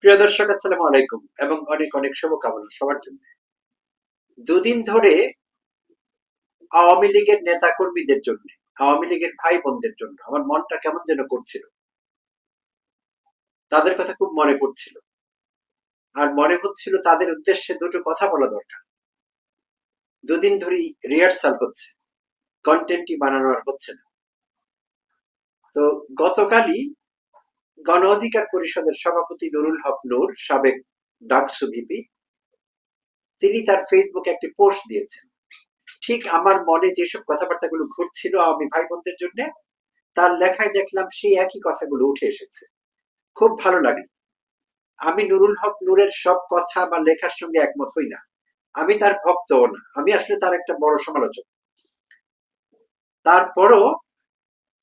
প্রিয় দর্শক, আসসালামু আলাইকুম এবং অনেক অনেক শুভকামনা সবার জন্য। দুদিন ধরে আওয়ামী লীগের নেতা কর্মীদের জন্য, আওয়ামী লীগের ভাই বোনদের জন্য আমার মনটা কেমন যেন করছিল। তাদের কথা খুব মনে পড়ছিল, আর মনে হচ্ছিল তাদের উদ্দেশ্যে দুটো কথা বলা দরকার। দুদিন ধরেই রিহার্সাল হচ্ছে, কন্টেন্টই বানানো আর হচ্ছে না। তো গতকালই গণ অধিকার পরিষদের সভাপতি নুরুল হক নূর, সাবেক ডাকসু ভিপি, তিনি তার ফেসবুকে একটি পোস্ট দিয়েছেন। ঠিক আমার মনে যেসব কথাবার্তাগুলো ঘুরছিল আওয়ামী ভাই বোনদের জন্য, তার লেখায় দেখলাম সেই একই কথাগুলো উঠে এসেছে। খুব ভালো লাগে। আমি নুরুল হক নূরের সব কথা বা লেখার সঙ্গে একমত হই না, আমি তার ভক্তও না, আমি আসলে তার একটা বড় সমালোচক। তারপরও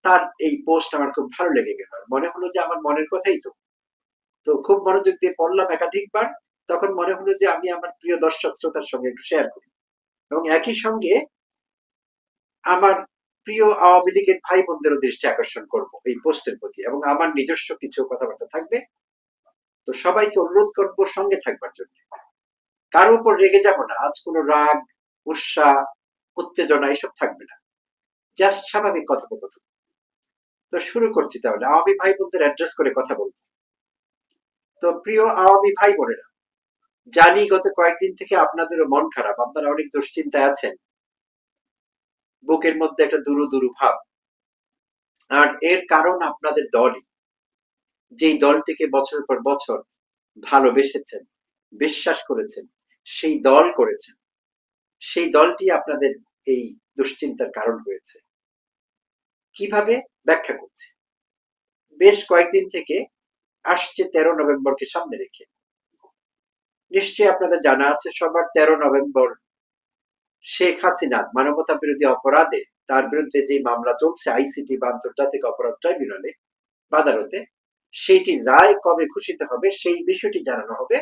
তার এই পোস্ট আমার খুব ভালো লেগে গেল, মনে হলো যে আমার মনের কথাই তো। তো খুব মনোযোগ দিয়ে পড়লাম একাধিকবার। তখন মনে হলো যে আমি আমার প্রিয় দর্শক শ্রোতার সঙ্গে একটু শেয়ার করি, এবং একই সঙ্গে আমার প্রিয় আওয়ামী লীগের ভাই বোনদেরও দৃষ্টি আকর্ষণ করব এই পোস্টের প্রতি, এবং আমার নিজস্ব কিছু কথাবার্তা থাকবে। তো সবাইকে অনুরোধ করবো সঙ্গে থাকবার জন্য। কারো উপর রেগে যাব না, আজ কোনো রাগ, উৎসাহ, উত্তেজনা এসব থাকবে না, জাস্ট স্বাভাবিক কথোপকথন। তো শুরু করছি তাহলে, আওয়ামী ভাই বোনদের অ্যাড্রেস করে কথা বলবো। তো প্রিয় আওয়ামী ভাই বোনেরা, জানি গত কয়েকদিন থেকে আপনাদেরও মন খারাপ, আপনারা অনেক দুশ্চিন্তায় আছেন, বুকের মধ্যে একটা দুরু দুরু ভাব। আর এর কারণ আপনাদের দলই, যেই দলটিকে বছর পর বছর ভালোবেসেছেন, বিশ্বাস করেছেন, সেই দল করেছেন, সেই দলটি আপনাদের এই দুশ্চিন্তার কারণ হয়েছে। কিভাবে ব্যাখ্যা করছে? বেশ কয়েকদিন থেকে আসছে 13 নভেম্বরকে সামনে রেখে, নিশ্চয়ই আপনাদের জানা আছে সবার, 13 নভেম্বর শেখ হাসিনার মানবতা বিরোধী অপরাধে তার বিরুদ্ধে যে মামলা চলছে আইসিটি বা আন্তর্জাতিক অপরাধ ট্রাইব্যুনালে, আদালতে, সেইটির রায় কবে ঘোষিত হবে সেই বিষয়টি জানানো হবে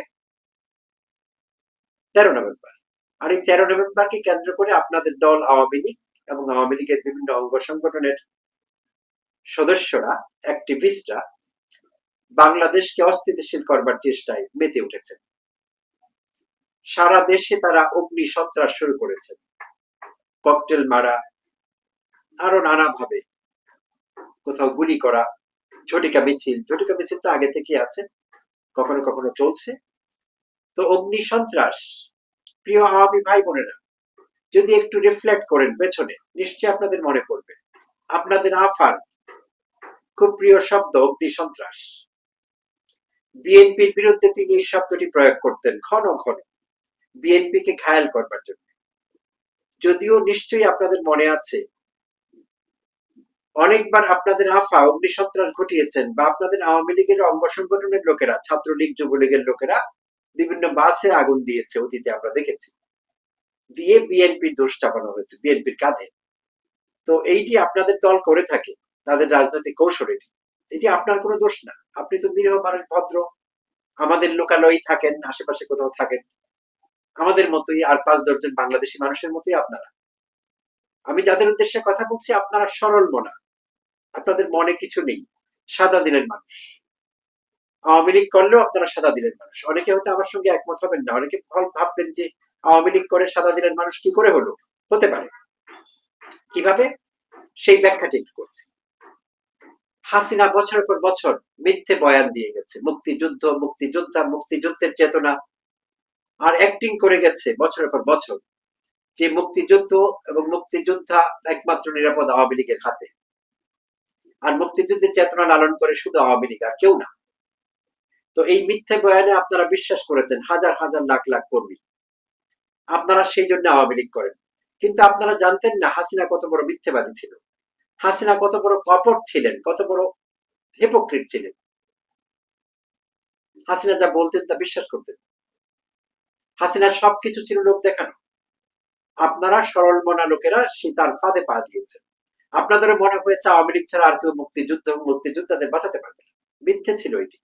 13 নভেম্বর। আর এই 13 নভেম্বরকে কেন্দ্র করে আপনাদের দল আওয়ামী লীগ এবং আওয়ামী লীগের বিভিন্ন অঙ্গ সংগঠনের সদস্যরা, অ্যাক্টিভিস্টরা বাংলাদেশকে অস্থিতিশীল করবার চেষ্টায় মেতে উঠেছে। সারা দেশে তারা অগ্নি সন্ত্রাস শুরু করেছে, ককটেল মারা, আরো নানাভাবে, কোথাও গুলি করা, ঝটিকা মিছিল। ঝটিকা মিছিল তো আগে থেকে আছে, কখনো কখনো চলছে। তো অগ্নি সন্ত্রাস, প্রিয় আওয়ামী ভাই বোনেরা, যদি একটু রিফ্লেক্ট করেন পেছনে, নিশ্চয়ই আপনাদের মনে পড়বে আপনাদের আফার খুব প্রিয় শব্দ অগ্নি সন্ত্রাস। বিএনপির বিরুদ্ধে তিনি এই শব্দটি প্রয়োগ করতেন ঘন ঘন, বিএনপিকে ঘায়াল করবার জন্য। যদিও নিশ্চয়ই আপনাদের মনে আছে, অনেকবার আপনাদের আফা অগ্নিসন্ত্রাস ঘটিয়েছেন, বা আপনাদের আওয়ামী লীগের অঙ্গ সংগঠনের লোকেরা, ছাত্রলীগ, যুবলীগের লোকেরা বিভিন্ন বাসে আগুন দিয়েছে, অতীতে আমরা দেখেছি, দিয়ে বিএনপির দোষ চাপানো হয়েছে বিএনপির কাঁধে। তো এইটি আপনাদের দল করে থাকে, তাদের রাজনৈতিক কৌশল এটি। এটি আপনার কোনো দোষ না, আপনি তো নিরীহ মানুষ, ভদ্র, আমাদের লোকালয়ে থাকেন, আশেপাশে কোথাও থাকেন, আমাদের মতোই আর 5-10 জন বাংলাদেশি মানুষের মতোই আপনারা। আমি যাদের উদ্দেশ্যে কথা বলছি আপনারা সরল মনা, আপনাদের মনে কিছু নেই, সাদা দিলের মানুষ। আওয়ামী লীগ করলেও আপনারা সাদা দিলের মানুষ। অনেকে হয়তো আমার সঙ্গে একমত হবেন না, অনেকে ভাববেন যে আওয়ামী লীগ করে সাদা দিলের মানুষ কি করে হলো, হতে পারে। কিভাবে, সেই ব্যাখ্যাটি একটু করছি। হাসিনা বছরের পর বছর মিথ্যে বয়ান দিয়ে গেছে, মুক্তিযুদ্ধ, মুক্তিযোদ্ধা, মুক্তিযুদ্ধের চেতনা, আর অ্যাক্টিং করে গেছে বছরের পর বছর যে মুক্তিযুদ্ধ এবং মুক্তিযোদ্ধা একমাত্র নিরাপদ আওয়ামী লীগের হাতে, আর মুক্তিযুদ্ধের চেতনা লালন করে শুধু আওয়ামী লীগ, আর কেউ না। তো এই মিথ্যে বয়ানে আপনারা বিশ্বাস করেছেন, হাজার হাজার লাখ লাখ কর্মী, আপনারা সেই জন্য আওয়ামী লীগ করেন। কিন্তু আপনারা জানতেন না হাসিনা কত বড় মিথ্যেবাদী ছিল, হাসিনা কত বড় কপট ছিলেন, কত বড় হিপোক্রিট ছিলেন। হাসিনা যা বলতেন তা বিশ্বাস করতেন। হাসিনার সবকিছু ছিল লোক দেখানো। আপনারা সরল মনা লোকেরা সে তার ফাঁদে পা দিয়েছেন। আপনাদেরও মনে হয়েছে আওয়ামী লীগ ছাড়া আর কেউ মুক্তিযুদ্ধ, মুক্তিযোদ্ধাদের বাঁচাতে পারবে না। মিথ্যে ছিল এটি।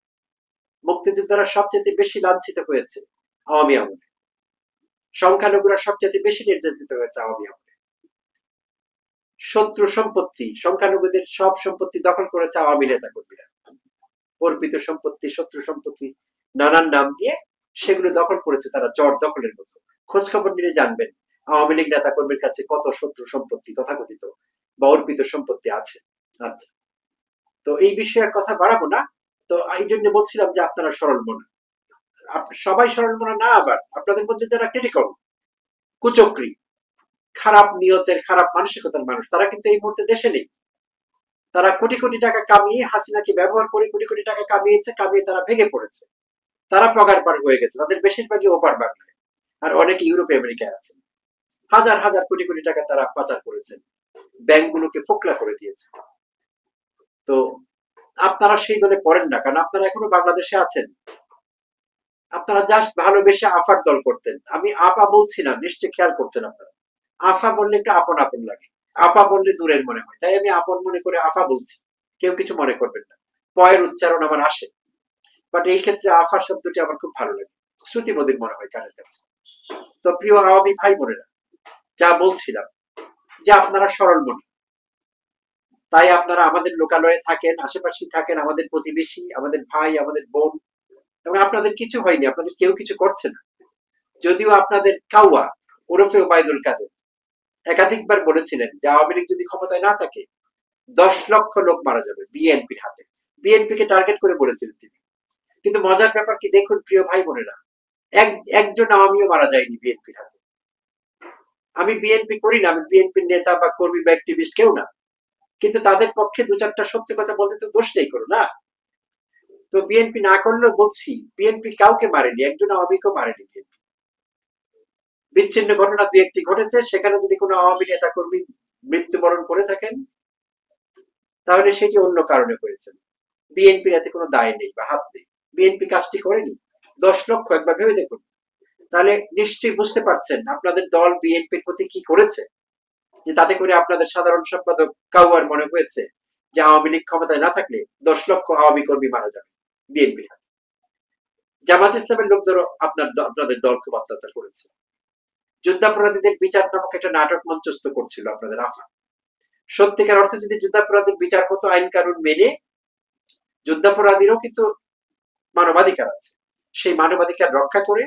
মুক্তিযোদ্ধারা সবচেয়ে বেশি লাঞ্ছিত হয়েছে আওয়ামী আমলে, সংখ্যালঘুরা সবচেয়ে বেশি নির্যাতিত হয়েছে আওয়ামী আমলে। শত্রু সম্পত্তি, সংখ্যালঘুদের সব সম্পত্তি দখল করেছে আওয়ামী নেতা কর্মীরা, অর্পিত সম্পত্তি, শত্রু সম্পত্তি, নানান নাম দিয়ে সেগুলো দখল করেছে তারা চর দখলের মতো। খোঁজ খবর নিলে জানবেন আওয়ামী লীগ নেতা কর্মীর কাছে কত শত্রু সম্পত্তি তথাকথিত বা অর্পিত সম্পত্তি আছে। আচ্ছা, তো এই বিষয়ে আর কথা বাড়াবো না। তো এই জন্য বলছিলাম যে আপনারা সরল মনা, সবাই সরল মনা না, আবার আপনাদের মধ্যে যারা ক্রিটিক্যাল, কুচক্রী, খারাপ নিয়তের খারাপ মানসিকতার মানুষ, তারা কিন্তু এই মুহূর্তে দেশে নেই। তারা কোটি কোটি টাকা কামিয়ে হাসিনাকে ব্যবহার করে কোটি কোটি টাকা কামিয়েছে, কামিয়ে তারা ভেঙে পড়েছে। তারা পগার পার হয়ে গেছে, তাদের বেশিরভাগই ওপার বাংলায়, আর অনেকে ইউরোপে আমেরিকায় আছেন। হাজার হাজার কোটি কোটি টাকা তারা পাচার করেছেন, ব্যাংকগুলোকে ফোকলা করে দিয়েছে। তো আপনারা সেই দলে পড়েন না, কারণ আপনারা এখনো বাংলাদেশে আছেন। আপনারা জাস্ট ভালোবেসে আফার দল করতেন। আমি আপা বলছি না, নিশ্চয়ই খেয়াল করছেন আপনারা। আফা বললে একটু আপন আপন লাগে, আপা বললে দূরের মনে হয়, তাই আমি আপন মনে করে আফা বলছি। কেউ কিছু মনে করবেন না, পয়ের উচ্চারণ আমার আসে, বাট এই ক্ষেত্রে আফা শব্দটি আমার খুব ভালো লাগে, শ্রুতিমধুর মনে হয় কানের কাছে। তো প্রিয় আওয়ামী ভাই বোনেরা, যা বলছিলাম যে আপনারা সরল মনে, তাই আপনারা আমাদের লোকালয়ে থাকেন, আশেপাশে থাকেন, আমাদের প্রতিবেশী, আমাদের ভাই, আমাদের বোন, এবং আপনাদের কিছু হয়নি, আপনাদের কেউ কিছু করছে না। যদিও আপনাদের কাউয়া ওরফে ওবায়দুল কাদের একাধিকবার বলেছিলেন যে আওয়ামী লীগ যদি ক্ষমতায় না থাকে 10 লক্ষ লোক মারা যাবে বিএনপির হাতে, বিএনপি কে টার্গেট করে বলেছিলেন তিনি। কিন্তু মজার ব্যাপার কি দেখুন প্রিয় ভাই বোনেরা, একজন আওয়ামীও মারা যায়নি বিএনপির হাতে। আমি বিএনপি করি না, আমি বিএনপির নেতা বা কর্মী বা অ্যাক্টিভিস্ট কেউ না, কিন্তু তাদের পক্ষে দু চারটা সত্য কথা বলতে তো দোষ নেই, করো না। তো বিএনপি না করলেও বলছি বিএনপি কাউকে মারেনি, একজন আওয়ামীকেও মারেনি বিএনপি। বিচ্ছিন্ন ঘটনা দু একটি ঘটেছে, সেখানে যদি কোনো আওয়ামী নেতা কর্মী মৃত্যুবরণ করে থাকেন তাহলে সেটি অন্য কারণে হয়েছে, বিএনপির এতে কোনো দায় নেই বা হাত নেই, বিএনপি কাজটি করেনি। 10 লক্ষ একবার ভেবে দেখুন, তাহলে নিশ্চয়ই বুঝতে পারছেন আপনাদের দল বিএনপির প্রতি কি করেছে, যে তাতে করে আপনাদের সাধারণ সম্পাদক কাউয়ার মনে হয়েছে যে আওয়ামী লীগ ক্ষমতায় না থাকলে 10 লক্ষ আওয়ামী কর্মী মারা যাবে বিএনপির হাতে। জামাত ইসলামের লোকদেরও আপনাদের দল খুব অত্যাচার করেছে। যুদ্ধাপরাধীদের বিচার নামক একটা নাটক মঞ্চস্থ করছিল আপনাদের আফা। সত্যিকার অর্থে যদি যুদ্ধাপরাধীর বিচার হতো আইন কানুন মেনে, যুদ্ধাপরাধীরও কিন্তু মানবাধিকার আছে, সেই মানবাধিকার রক্ষা করে,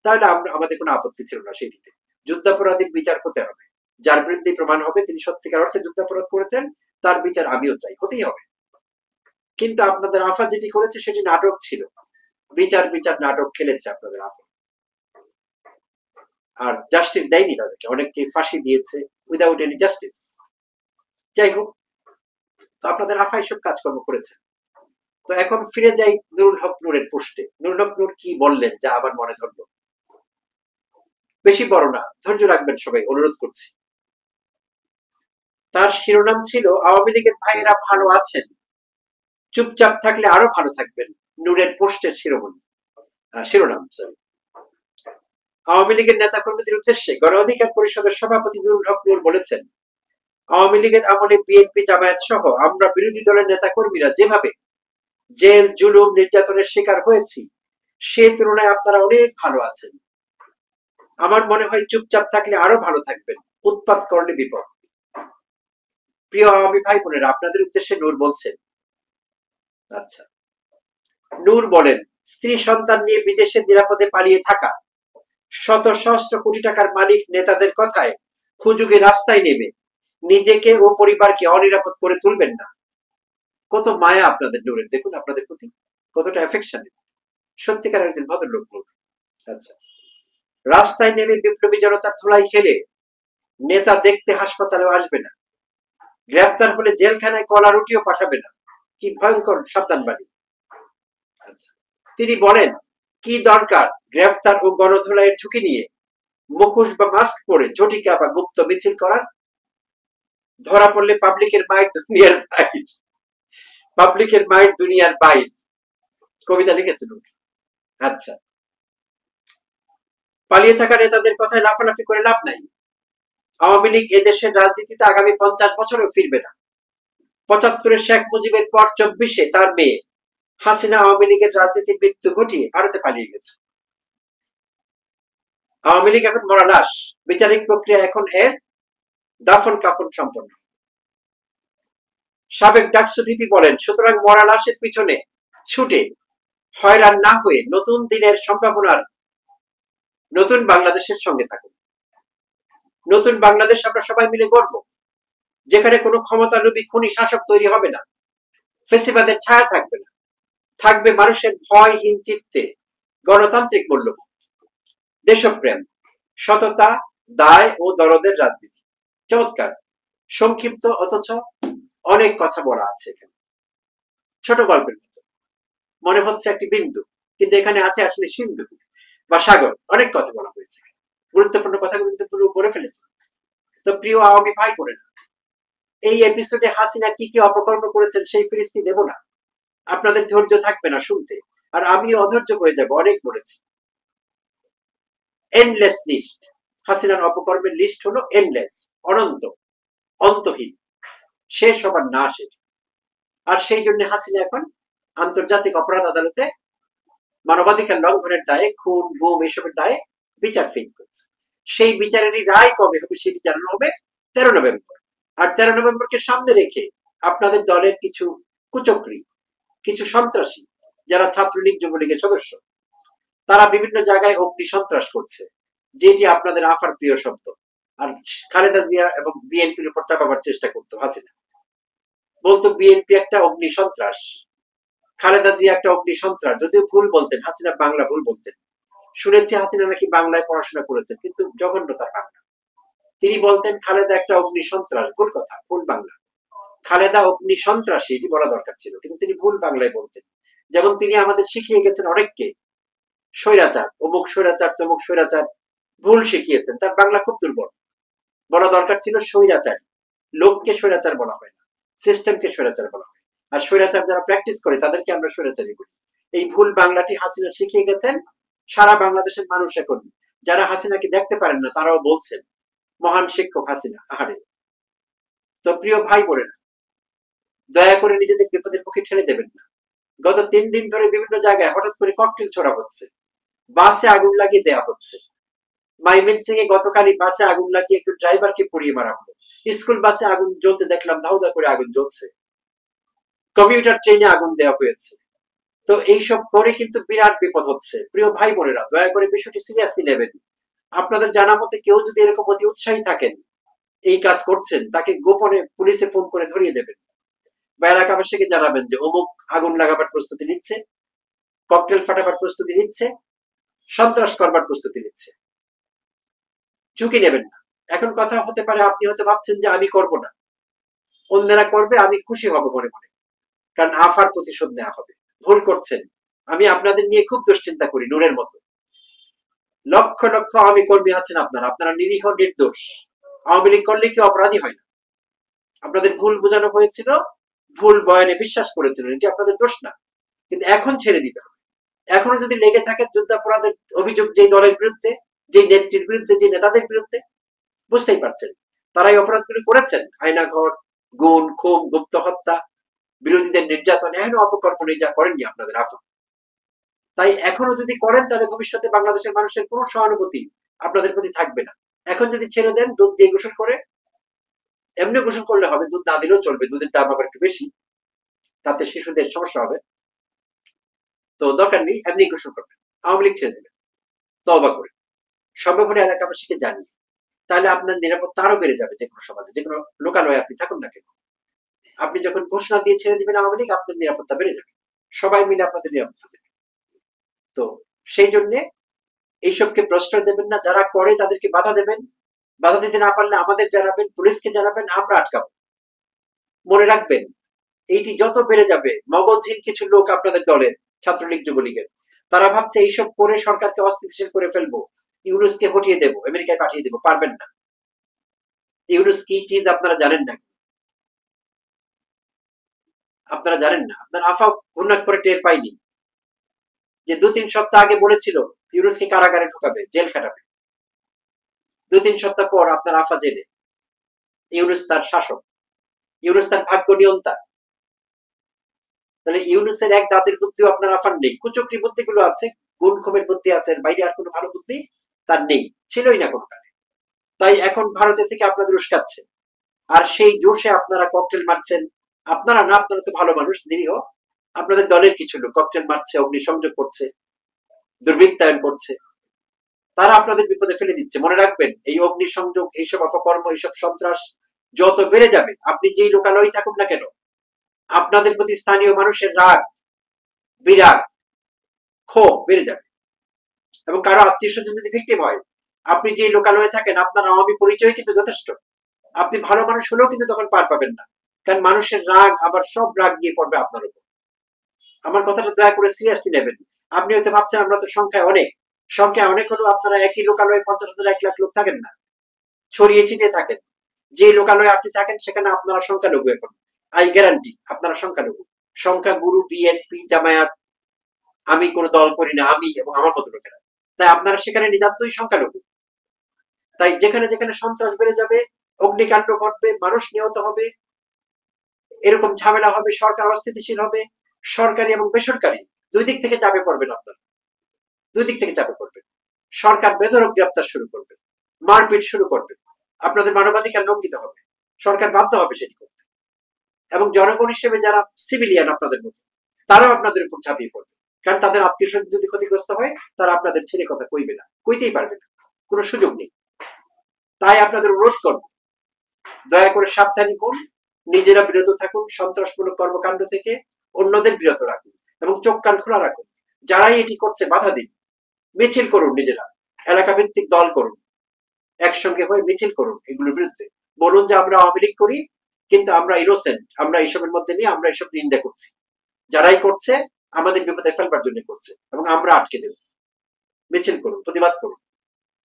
তাহলে আমাদের কোনো আপত্তি ছিল না সেটিতে। যুদ্ধাপরাধীর বিচার হতে হবে, যার বিরুদ্ধে প্রমাণ হবে তিনি সত্যিকার অর্থে যুদ্ধাপরাধ করেছেন, তার বিচার আমিও চাই, হতেই হবে। কিন্তু আপনাদের আফা যেটি করেছে সেটি নাটক ছিল, বিচার বিচার নাটক খেলেছে আপনাদের আফা, আর জাস্টিস দেয়নি তাদেরকে, অনেককে ফাঁসি দিয়েছে উইদাউট এনি জাস্টিস। যাই হোক, তো আপনাদের আফা এসব কাজকর্ম করেছে। তো এখন ফিরে যাই নুরুল হক নূরের পোস্টে। নুরুল হক নূর কি বললেন যা আবার মনে ধরলো, বেশি বড় না, ধৈর্য রাখবেন সবাই, অনুরোধ করছি। তার শিরোনাম ছিল আওয়ামী লীগের ভাইয়েরা ভালো আছেন, চুপচাপ থাকলে আরো ভালো থাকবেন, নূরের পোস্টের শিরোনাম। আওয়ামী লীগের নেতা কর্মীদের উদ্দেশ্যে গণ অধিকার পরিষদের সভাপতি নুরুল হক নূর বলেছেন, আওয়ামী লীগের আমলে বিএনপি জামায়াত সহ আমরা বিরোধী দলের নেতা কর্মীরা যেভাবে জেল জুলুম নির্যাতনের শিকার হয়েছি সে তুলনায় আপনারা অনেক ভালো আছেন। আমার মনে হয় চুপচাপ থাকলে আরো ভালো থাকবেন, উৎপাত করলে বিপদ। প্রিয় আওয়ামী ভাই বোনেরা, আপনাদের উদ্দেশ্যে নূর বলছেন। আচ্ছা, নূর বলেন, স্ত্রী সন্তান নিয়ে বিদেশে নিরাপদে পালিয়ে থাকা শত সহস্র কোটি টাকার মালিক নেতাদের কথায় হুজুগে রাস্তায় নেমে নিজেকে ও পরিবারকে অনিরাপদ করে তুলবেন না। কত মায়া আপনাদের নূরের, দেখুন আপনাদের প্রতি কতটা এফেকশন, সত্যিকার একজন ভদ্রলোক নূর। আচ্ছা, রাস্তায় নেমে বিপ্লবী জনতার ধুলাই খেলে নেতা দেখতে হাসপাতালেও আসবে না, গ্রেপ্তার হলে জেলখানায় কলা রুটিও পাঠাবে না, কি ভয়ঙ্কর সাবধান বাণী। আচ্ছা, তিনি বলেন কি দরকার গ্রেফতার ও গণধোলাইয়ের ঝুঁকি নিয়ে মুখোশ বা মাস্ক পরে ঝটিকা বা গুপ্ত মিছিল করার, ধরা পড়লে পাবলিকের মাইন্ড দুনিয়ার বাইর, পাবলিকের মাইন্ড দুনিয়ার বাইর, কবিতা লিখেছিল। আচ্ছা, পালিয়ে থাকা নেতাদের কথায় লাফালাফি করে লাভ নাই, আওয়ামী লীগ এদেশের রাজনীতিতে আগামী 50 বছরেও ফিরবে না। 75-এ শেখ মুজিবের পর 24-এ তার মেয়ে হাসিনা আওয়ামী লীগের রাজনীতির মৃত্যু ঘটিয়ে ভারতে পালিয়ে গেছে। আওয়ামী লীগ এখন মরা লাশ, বিচারিক প্রক্রিয়া এখন এর দাফন কাফন সম্পন্ন। সাবেক ডাকসু ভিপি বলেন, সুতরাং মরা লাশের পিছনে ছুটে হয়রান না হয়ে নতুন দিনের সম্ভাবনার নতুন বাংলাদেশের সঙ্গে থাকুন। নতুন বাংলাদেশ আমরা সবাই মিলে গড়ব, যেখানে কোনো ক্ষমতালোভী খুনি শাসক তৈরি হবে না, ফেসিবাদের ছায়া থাকবে না, থাকবে মানুষের ভয়হীন চিত্তে গণতান্ত্রিক মূল্যবোধ, দেশপ্রেম, সততা, দায় ও দরদের রাজনীতি। চমৎকার সংক্ষিপ্ত, অথচ অনেক কথা বলা আছে এখানে। ছোট গল্পের মতো মনে হচ্ছে একটি বিন্দু, কিন্তু এখানে আছে আসলে সিন্ধু বা সাগর। অনেক কথা বলা হয়েছে, গুরুত্বপূর্ণ কথাগুলো কিন্তু পুরো বলে ফেলেছে। তো প্রিয় আওয়ামী ভাই বোনেরা, এই এপিসোডে হাসিনা কি কি অপকর্ম করেছেন সেই ফিরিস্তি দেব না। আপনাদের ধৈর্য থাকবে না শুনতে, আর আমি অধৈর্য হয়ে যাব। অনেক বলেছি, এন্ডলেস লিস্ট। হাসিনার অপকর্মের লিস্ট হলো এন্ডলেস, অনন্ত, অন্তহীন, শেষ হবার না শেষ। আর সেই জন্য হাসিনা এখন আন্তর্জাতিক অপরাধ আদালতে মানবাধিকার লঙ্ঘনের দায়ে, খুন গুম এসবের দায়ে বিচার ফেস করছে। সেই বিচারেরই রায় কবে হবে সেটি জানানো হবে 13 নভেম্বর। আর 13 নভেম্বরকে সামনে রেখে আপনাদের দলের কিছু কুচক্রী, কিছু সন্ত্রাসী, যারা ছাত্রলীগ যুবলীগের সদস্য, তারা বিভিন্ন জায়গায় অগ্নি সন্ত্রাস করছে, যেটি আপনাদের আফার প্রিয় শব্দ। আর খালেদা জিয়া এবং বিএনপির উপর চাপাবার চেষ্টা করতো হাসিনা, বলতো বিএনপি একটা অগ্নি সন্ত্রাস, খালেদা জিয়া একটা অগ্নি সন্ত্রাস। যদিও ভুল বলতেন, হাসিনা বাংলা ভুল বলতেন। শুনেছি হাসিনা নাকি বাংলায় পড়াশোনা করেছেন, কিন্তু জঘন্য তার বাংলা। তিনি বলতেন খালেদা একটা অগ্নি সন্ত্রাস, ভুল কথা, ভুল বাংলা। খালেদা অগ্নি সন্ত্রাসী এটি বলা দরকার ছিল, কিন্তু তিনি ভুল বাংলায় বলতেন। যেমন তিনি আমাদের শিখিয়ে গেছেন অনেককে স্বৈরাচার, অমুক স্বৈরাচার, তমুক স্বৈরাচার, ভুল শিখিয়েছেন। তার বাংলা খুব দুর্বল। বলা দরকার ছিল স্বৈরাচার। লোককে স্বৈরাচার বলা হয় না, সিস্টেমকে স্বৈরাচার বলা হয়। আর স্বৈরাচার যারা প্র্যাকটিস করে তাদেরকে আমরা স্বৈরাচারী বলি। এই ভুল বাংলাটি হাসিনা শিখিয়ে গেছেন। সারা বাংলাদেশের মানুষ এখন যারা হাসিনাকে দেখতে পারেন না, তারাও বলছেন মহান শিক্ষক হাসিনা। আহারে। তো প্রিয় ভাই বোনেরা, দয়া করে নিজেদের বিপদের মুখে ঠেলে দেবেন না। গত 3 দিন ধরে বিভিন্ন জায়গায় হঠাৎ করে ককটেল ছোড়া হচ্ছে, বাসে আগুন লাগিয়ে দেওয়া হচ্ছে। ময়মনসিং এ গতকালই বাসে আগুন লাগিয়ে একটু ড্রাইভারকে পুড়িয়ে মারা হলো। স্কুল বাসে আগুন জ্বলতে দেখলাম, ধাউদা করে আগুন জ্বলছে। কমিউটার ট্রেনে আগুন দেওয়া হয়েছে। তো এইসব করে কিন্তু বিরাট বিপদ হচ্ছে। প্রিয় ভাই বোনেরা, দয়া করে বিষয়টি সিরিয়াসলি নেবেন। আপনাদের জানা মতে কেউ যদি এরকম অতি উৎসাহী থাকেন, এই কাজ করছেন, তাকে গোপনে পুলিশে ফোন করে ধরিয়ে দেবেন, বা এলাকাবাসীকে জানাবেন যে অমুক আগুন লাগাবার প্রস্তুতি নিচ্ছে, ককটেল ফাটাবার প্রস্তুতি নিচ্ছে, সন্ত্রাস করবার প্রস্তুতি নিচ্ছে। ঝুঁকি নেবেন না। এখন কথা হতে পারে আপনি হয়তো ভাবছেন যে আমি করব না, অন্যরা করবে, আমি খুশি হব মনে মনে, কারণ আফার প্রতিশোধ নেওয়া হবে। ভুল করছেন। আমি আপনাদের নিয়ে খুব দুশ্চিন্তা করি, নূরের মতো। লক্ষ লক্ষ আওয়ামী কর্মী আছেন আপনারা, আপনারা নিরীহ নির্দোষ। আওয়ামী লীগ করলে কি অপরাধী হয় না? আপনাদের ভুল বোঝানো হয়েছিল, ভুল বয়ানে বিশ্বাস করেছিলেন, এটি আপনাদের দোষ না। কিন্তু এখন ছেড়ে দিতে হবে। এখনো যদি লেগে থাকে যুদ্ধাপরাধের অভিযোগ যে দলের বিরুদ্ধে, যে নেত্রীর বিরুদ্ধে, যে নেতাদের বিরুদ্ধে, বুঝতেই পারছেন তারাই অপরাধগুলি করেছেন। আয়নাঘর, গুণ, খুন, গুপ্ত হত্যা, বিরোধীদের নির্যাতন, এখনো অপকর্ম যা করেননি আপনাদের আফা। তাই এখনো যদি করেন, তাহলে ভবিষ্যতে বাংলাদেশের মানুষের কোনো সহানুভূতি আপনাদের প্রতি থাকবে না। এখন যদি ছেড়ে দেন, দুধ দিয়ে গোসল করে, এমনি গোসল করলে হবে, দুধ না দিলেও চলবে, দুধের দাম আবার একটু বেশি, তাতে শিশুদের সমস্যা হবে। তো দরকার নেই, এমনি গোসল করবেন, আওয়ামী লীগ ছেড়ে দেবেন তওবা করে, সর্বোপরি এলাকাবাসীকে জানিয়ে। তাহলে আপনার নিরাপত্তা আরো বেড়ে যাবে। যে কোনো সমাজে, যে কোনো লোকালয়ে আপনি থাকুন না কেন, আপনি যখন ঘোষণা দিয়ে ছেড়ে দিবেন আওয়ামী লীগ, আপনার নিরাপত্তা বেড়ে যাবে, সবাই মিলে আপনাদের নিরাপত্তা দেবে। তো সেই জন্য এইসবকে প্রশ্রয় দেবেন না। যারা করে তাদেরকে বাধা দেবেন, বাধা দিতে না পারলে আমাদের জানাবেন, পুলিশকে জানাবেন, আমরা আটকাবো। মনে রাখবেন, এইটি যত বেড়ে যাবে, মগজহীন কিছু লোক আপনাদের দলের, ছাত্রলীগ যুবলীগের, তারা ভাবছে এইসব করে সরকারকে অস্থিতিশীল করে ফেলবো, ইউনুসকে হটিয়ে দেবো, আমেরিকায় পাঠিয়ে দেবো। পারবেন না। ইউনুস কি চিজ আপনারা জানেন না, আপনারা জানেন না। আপনার আফা ঘূর্ণাক করে টের পাইনি যে 2-3 সপ্তাহ আগে বলেছিল ইউনুসকে কারাগারে ঢুকাবে, জেল খাটাবে। 2-3 সপ্তাহ পর আপনার আফা জেলে। ইউনুস তার শাসক, ইউনুস তার ভাগ্য নিয়ন্তা। তাহলে ইউনুসের এক দাঁতের বুদ্ধিও আপনার আফার নেই। কুচক্রি বুদ্ধিগুলো আছে, গুণ খুমের বুদ্ধি আছে, বাইরে আর কোনো ভালো বুদ্ধি তার নেই, ছিলই না কোনো কালে। তাই এখন ভারতের থেকে আপনাদের উস্কাচ্ছে, আর সেই জোশে আপনারা ককটেল মারছেন। আপনারা না, আপনারা তো ভালো মানুষ, নিরীহ, আপনাদের দলের কিছু লোক ককটেল মারছে, অগ্নিসংযোগ করছে, দুর্বৃত্তায়ন করছে, তারা আপনাদের বিপদে ফেলে দিচ্ছে। মনে রাখবেন, এই অগ্নিসংযোগ, এইসব অপকর্ম, এইসব সন্ত্রাস যত বেড়ে যাবে, আপনি যেই লোকালয়ে থাকুন না কেন, আপনাদের প্রতি স্থানীয় মানুষের রাগ, বিরাগ, ক্ষোভ বেড়ে যাবে। এবং কারো আত্মীয় স্বজন যদি ভিকটিম হয়, আপনি যে লোকালয়ে থাকেন, আপনার আওয়ামী পরিচয় কিন্তু যথেষ্ট। আপনি ভালো মানুষ হলেও কিন্তু তখন পার পাবেন না, কারণ মানুষের রাগ, আবার সব রাগ গিয়ে পড়বে আপনার উপর। আমার কথাটা দয়া করে সিরিয়াসলি নেবেন। আপনি হয়তো ভাবছেন আমরা তো সংখ্যায় অনেক, সংখ্যায় অনেক হলেও আপনারা একই লোকালয়ে 50,000 1 লাখ লোক থাকেন না, ছড়িয়ে ছিটিয়ে থাকেন। যে লোকালয়ে আপনি থাকেন সেখানে আপনারা সংখ্যালঘু। এখন আই গ্যারান্টি আপনারা সংখ্যালঘু। সংখ্যাগুরু বিএনপি জামায়াত, আমি কোনো দল করি না, আমি এবং আমার মতো লোকেরা। তাই আপনারা সেখানে নিতান্তই সংখ্যালঘু। তাই যেখানে যেখানে সন্ত্রাস বেড়ে যাবে, অগ্নিকাণ্ড ঘটবে, মানুষ নিহত হবে, এরকম ঝামেলা হবে, সরকার অস্থিতিশীল হবে, সরকারি এবং বেসরকারি দুই দিক থেকে চাপে পড়বেন আপনারা। দুই দিক থেকে চাপে পড়বেন। সরকার বেধড়ক গ্রেপ্তার শুরু করবে, মারপিট শুরু করবে, আপনাদের মানবাধিকার লঙ্ঘিত হবে, সরকার বাধ্য হবে সেটি করতে। এবং জনগণ হিসেবে যারা সিভিলিয়ান আপনাদের মতো, তারাও আপনাদের উপর ঝাঁপিয়ে পড়বে। কারণ তাদের আত্মীয় স্বজন যদি ক্ষতিগ্রস্ত হয়, তারা আপনাদের ছেড়ে কথা কইবে না, কইতেই পারবে না, কোনো সুযোগ নেই। তাই আপনাদের অনুরোধ করব, দয়া করে সাবধানী হন, নিজেরা বিরত থাকুন সন্ত্রাসমূলক কর্মকাণ্ড থেকে, অন্যদের বিরত রাখুন এবং চোখ কান খোলা রাখুন। যারাই এটি করছে বাধা দিন, মিছিল করুন, নিজেরা এলাকা ভিত্তিক দল করুন, একসঙ্গে হয়ে মিছিল করুন এগুলোর বিরুদ্ধে। বলুন যে আমরা আওয়ামী লীগ করি, কিন্তু আমরা ইনোসেন্ট, আমরা এইসবের মধ্যে নিয়ে আমরা এসব নিন্দা করছি। যারাই করছে আমাদের বিপদে ফেলবার জন্য করছে, এবং আমরা আটকে দেব। মিছিল করুন, প্রতিবাদ করুন,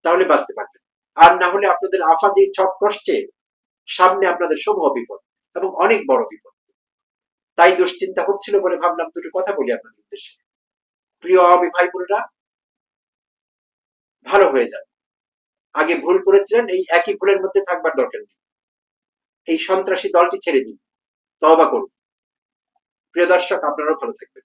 তাহলে বাঁচতে পারবেন। আর না হলে আপনাদের আফাদি ছক কষ্টে সামনে আপনাদের সমূহ বিপদ, এবং অনেক বড় বিপদ। তাই দুশ্চিন্তা হচ্ছিল বলে ভাবলাম দুটো কথা বলি আপনাদের উদ্দেশ্যে। প্রিয় আওয়ামী ভাই বোনেরা, ভালো হয়ে যান। আগে ভুল করেছিলেন, এই একই ভুলের মধ্যে থাকবার দরকার নেই। এই সন্ত্রাসী দলটি ছেড়ে দিন, তওবা করুন। প্রিয় দর্শক, আপনারাও ভালো থাকবেন।